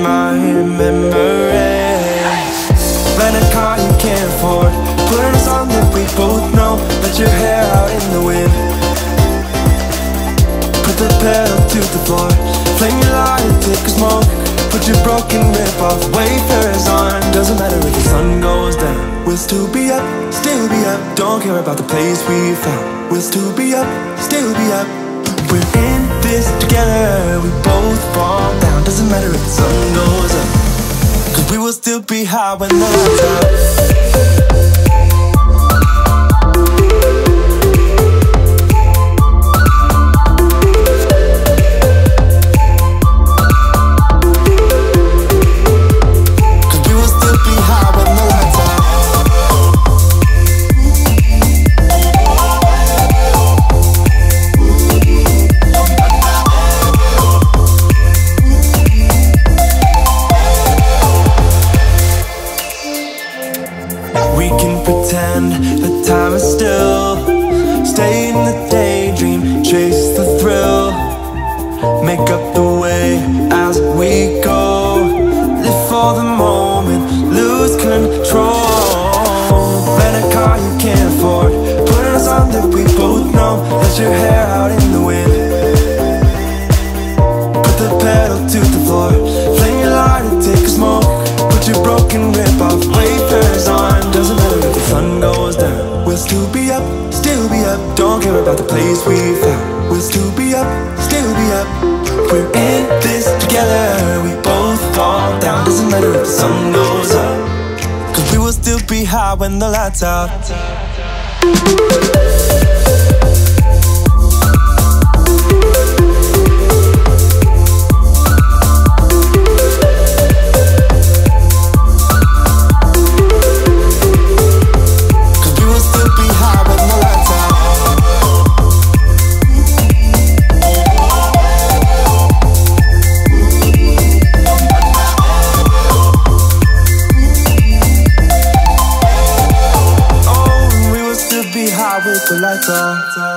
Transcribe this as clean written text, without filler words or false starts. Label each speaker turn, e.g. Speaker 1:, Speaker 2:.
Speaker 1: my memories. Rent a car you can't afford, put in a song that we both know. Let your hair out in the wind, put the pedal to the floor. Flame your lighter, take a smoke. Put your broken rip-off wafers on. Doesn't matter if the sun goes down, we'll still be up, still be up. Don't care about the place we found, we'll still be up, still be up. We're in this together, we both fall down. Doesn't matter if the sun goes up, 'cause we will still be high when the lights out. We can pretend the time is still, stay in the daydream, chase the thrill, make up the way as we go, live for the moment, lose control. Rent a car you can't afford, put in a song that we both know. Let your hair out in the wind, put the pedal to the floor. Flame your lighter, take a smoke. Put your broken rip-off wafers on. Doesn't matter if the sun goes down, we'll still be up, still be up. Don't care about the place we found, we'll still be up, still be up. We're in this together, we both fall down. Doesn't matter if the sun goes up, 'cause we will still be high when the lights out. With the lights off.